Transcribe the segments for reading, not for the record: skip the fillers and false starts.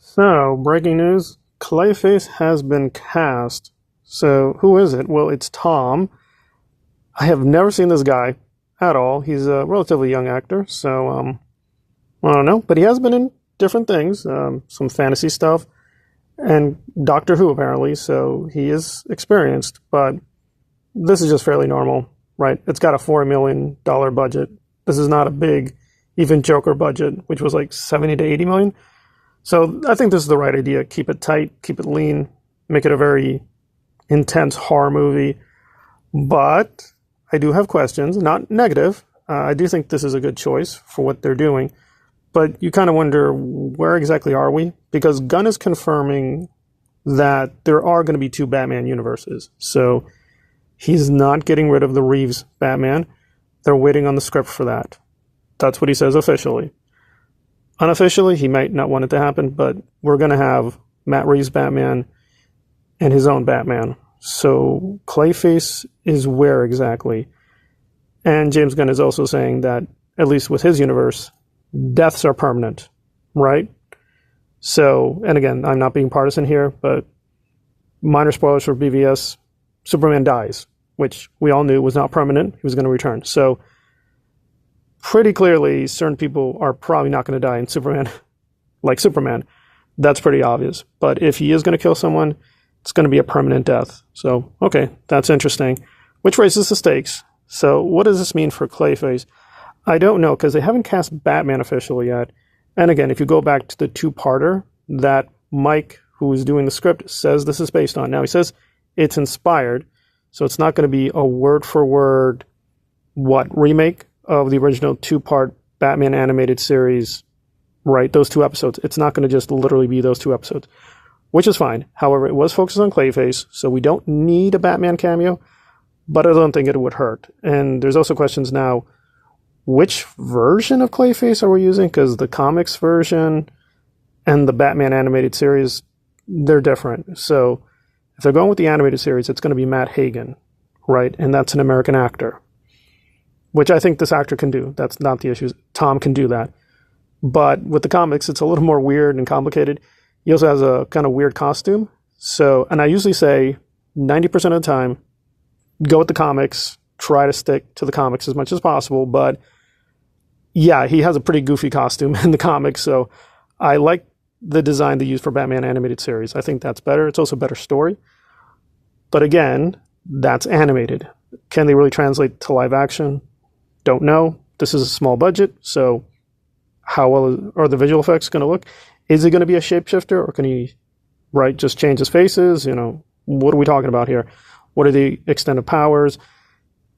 So, breaking news, Clayface has been cast. So, who is it? Well, it's Tom. I have never seen this guy at all. He's a relatively young actor, so, I don't know. But he has been in different things, some fantasy stuff, and Doctor Who, apparently, so he is experienced. But this is just fairly normal, right? It's got a $4 million budget. This is not a big, even Joker budget, which was like 70 to 80 million. So I think this is the right idea. Keep it tight, keep it lean, make it a very intense horror movie. But I do have questions, not negative. I do think this is a good choice for what they're doing. But you kind of wonder, where exactly are we? Because Gunn is confirming that there are going to be two Batman universes. So he's not getting rid of the Reeves Batman. They're waiting on the script for that. That's what he says officially. Unofficially, he might not want it to happen, but we're going to have Matt Reeves' Batman and his own Batman. So Clayface is where exactly? And James Gunn is also saying that, at least with his universe, deaths are permanent, right? So, and again, I'm not being partisan here, but minor spoilers for BVS, Superman dies, which we all knew was not permanent. He was going to return. So pretty clearly, certain people are probably not going to die in Superman, like Superman. That's pretty obvious. But if he is going to kill someone, it's going to be a permanent death. So, okay, that's interesting, which raises the stakes. So what does this mean for Clayface? I don't know, because they haven't cast Batman officially yet. And again, if you go back to the two-parter that Mike, who is doing the script, says this is based on. Now, he says it's inspired, so it's not going to be a word-for-word, remake of the original two-part Batman animated series, right? Those two episodes. It's not going to just literally be those two episodes, which is fine. However, it was focused on Clayface, so we don't need a Batman cameo, but I don't think it would hurt. And there's also questions now, which version of Clayface are we using? Because the comics version and the Batman animated series, they're different. So if they're going with the animated series, it's going to be Matt Hagen, right? And that's an American actor, which I think this actor can do. That's not the issue. Tom can do that. But with the comics, it's a little more weird and complicated. He also has a kind of weird costume. So, and I usually say 90% of the time, go with the comics, try to stick to the comics as much as possible. But yeah, he has a pretty goofy costume in the comics. So I like the design they use for Batman animated series. I think that's better. It's also a better story. But again, that's animated. Can they really translate to live action? Don't know. This is a small budget, so how well are the visual effects going to look? Is it going to be a shapeshifter, or can he, just change his faces? What are we talking about here? What are the extended powers?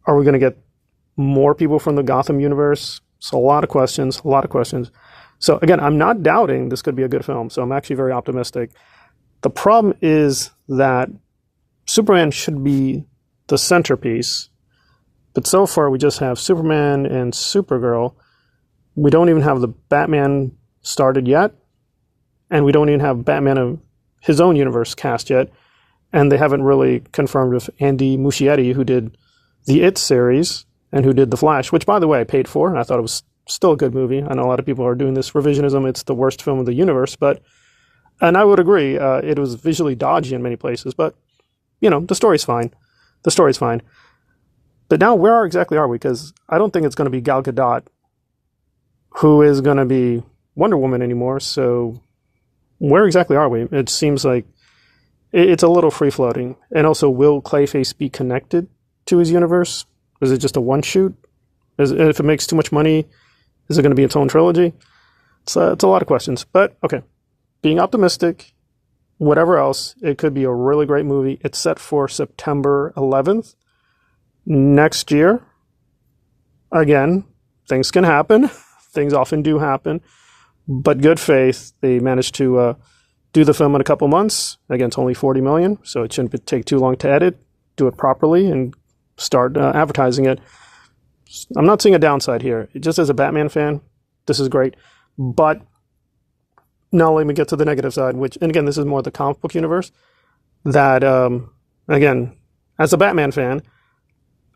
Are we going to get more people from the Gotham universe? So a lot of questions. So again, I'm not doubting this could be a good film, so I'm actually very optimistic. The problem is that Superman should be the centerpiece, but so far we just have Superman and Supergirl. We don't even have the Batman started yet, and we don't even have Batman of his own universe cast yet, and they haven't really confirmed with Andy Muschietti, who did the It series and who did The Flash, which, by the way, I paid for, and I thought it was still a good movie. I know a lot of people are doing this revisionism. It's the worst film of the universe, and I would agree, it was visually dodgy in many places, but, the story's fine. But now, where exactly are we? Because I don't think it's going to be Gal Gadot who is going to be Wonder Woman anymore. So where exactly are we? It seems like it's a little free-floating. And also, will Clayface be connected to his universe? Is it just a one-shoot? If it makes too much money, is it going to be its own trilogy? It's a lot of questions. But, okay, being optimistic, whatever else, it could be a really great movie. It's set for September 11th. Next year. Again, things can happen. Things often do happen. But good faith, they managed to do the film in a couple months. Again, it's only $40 million, so it shouldn't take too long to edit, do it properly, and start advertising it. I'm not seeing a downside here. Just as a Batman fan, this is great. But now let me get to the negative side, and again, this is more the comic book universe, that, again, as a Batman fan,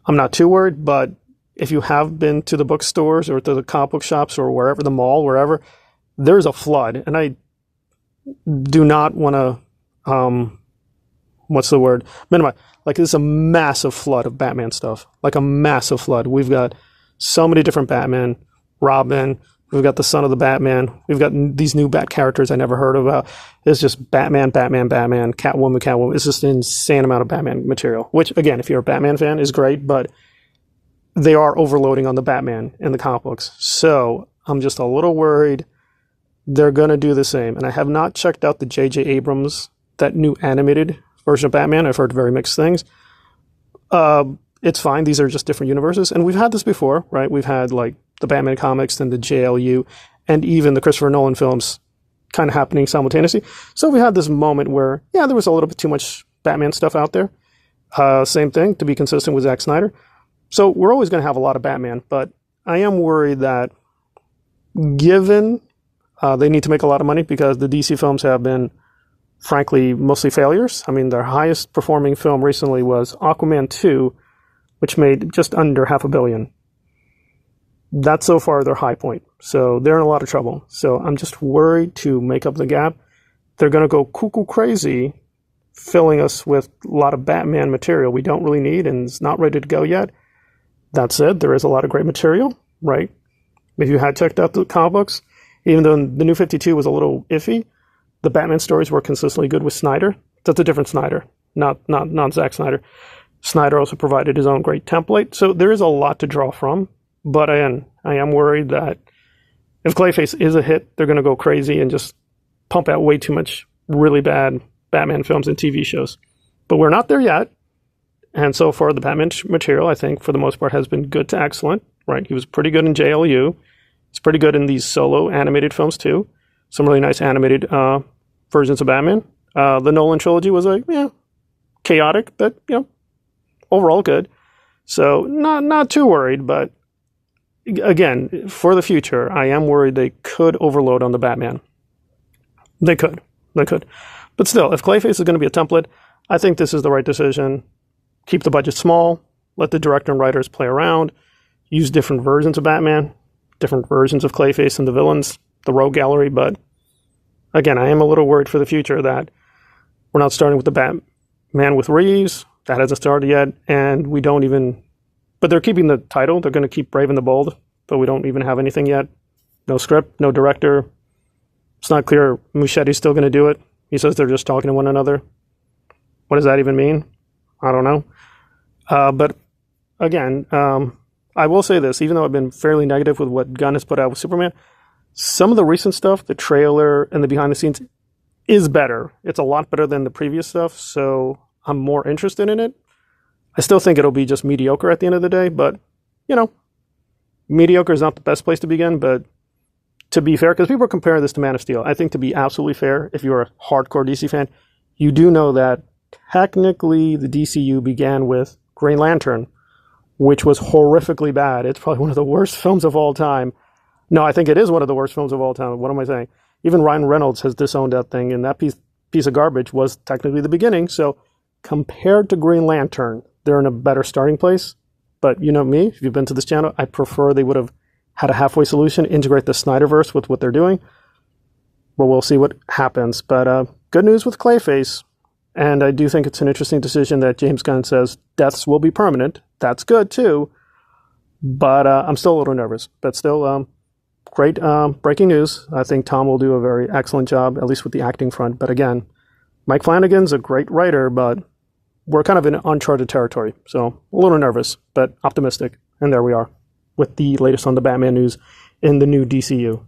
I'm not too worried, but if you have been to the bookstores or to the comic book shops or wherever, the mall, wherever, there's a flood. And do not want to, what's the word? Minimize. Like, there's a massive flood of Batman stuff. Like a massive flood. We've got so many different Batman, Robin. We've got the son of the Batman. We've got these new Bat characters I never heard about. It's just Batman, Catwoman. It's just an insane amount of Batman material. Which, again, if you're a Batman fan, is great. But they are overloading on the Batman in the comic books. So I'm just a little worried they're going to do the same. And I have not checked out the J.J. Abrams, that new animated version of Batman. I've heard very mixed things. It's fine. These are just different universes. And we've had this before, right? We've had like the Batman comics and the JLU and even the Christopher Nolan films kind of happening simultaneously. So we had this moment where, yeah, there was a little bit too much Batman stuff out there. Same thing, to be consistent with Zack Snyder. So we're always going to have a lot of Batman, but I am worried that given they need to make a lot of money because the DC films have been, frankly, mostly failures. I mean, their highest performing film recently was Aquaman 2, which made just under $500 million. That's so far their high point. So they're in a lot of trouble. So I'm just worried to make up the gap. They're going to go cuckoo crazy, filling us with a lot of Batman material we don't really need and it's not ready to go yet. That said, there is a lot of great material, right? If you had checked out the comic books, even though the New 52 was a little iffy, the Batman stories were consistently good with Snyder. That's a different Snyder, not Zack Snyder. Snyder also provided his own great template. So there is a lot to draw from. But I am worried that if Clayface is a hit, they're going to go crazy and just pump out way too much really bad Batman films and TV shows. But we're not there yet. And so far, the Batman material, I think, for the most part, has been good to excellent. Right? He was pretty good in JLU. He's pretty good in these solo animated films, too. Some really nice animated versions of Batman. The Nolan trilogy was chaotic, but, overall good. So not too worried, but again, for the future, I am worried they could overload on the Batman. They could. But still, if Clayface is going to be a template, I think this is the right decision. Keep the budget small, let the director and writers play around, use different versions of Batman, different versions of Clayface and the villains, the rogue gallery. But again, I am a little worried for the future that we're not starting with the Batman with Reeves. That hasn't started yet, and we don't even... But they're keeping the title. They're going to keep Brave and the Bold, but we don't even have anything yet. No script, no director. It's not clear Muschietti's still going to do it. He says they're just talking to one another. What does that even mean? I don't know. But again, I will say this, even though I've been fairly negative with what Gunn has put out with Superman, some of the recent stuff, the trailer and the behind the scenes, is better. It's a lot better than the previous stuff, so I'm more interested in it. I still think it'll be just mediocre at the end of the day, but, mediocre is not the best place to begin, but to be fair, because people are comparing this to Man of Steel, I think to be absolutely fair, if you're a hardcore DC fan, you do know that technically the DCU began with Green Lantern, which was horrifically bad. It's probably one of the worst films of all time. No, I think it is one of the worst films of all time. What am I saying? Even Ryan Reynolds has disowned that thing, and that piece of garbage was technically the beginning. So compared to Green Lantern, they're in a better starting place. But you know me, if you've been to this channel, I prefer they would have had a halfway solution, integrate the Snyderverse with what they're doing. But we'll see what happens. But good news with Clayface. And I do think it's an interesting decision that James Gunn says deaths will be permanent. That's good, too. But I'm still a little nervous. But still, great breaking news. I think Tom will do a very excellent job, at least with the acting front. But again, Mike Flanagan's a great writer, but we're kind of in uncharted territory. So a little nervous, but optimistic. And there we are with the latest on the Batman news in the new DCU.